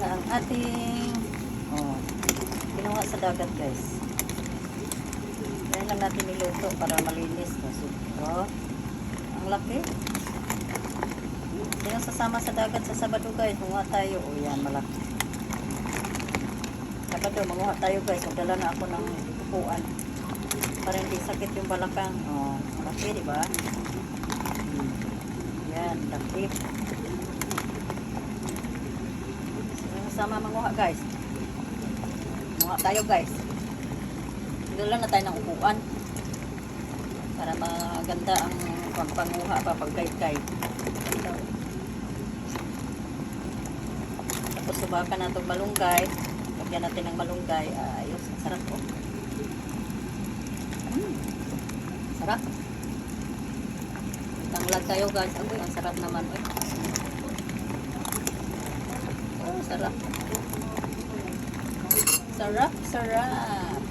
ang ating ginawa sa dagat, guys. Kaya lang natin niluto para malinis. Ang laki. Sino sasama sa dagat sa Sabado, guys? Munguha tayo. O yan, malaki. Sabado, manguha tayo, guys. Magdala na ako ng upuan para hindi sakit yung balakang. Malaki, di ba? Yan, laki. Sino sasama manguha, guys? Manguha tayo, guys. Magdala na tayo ng upuan para maganda ang pangpanguha pa pagkaykay. Tapos subakan na itong malunggay. Lagyan natin ng malunggay. Ayos, sarap po. Sarap. Tanglag tayo, guys. Ang sarap naman. Sarap. Sarap, sarap.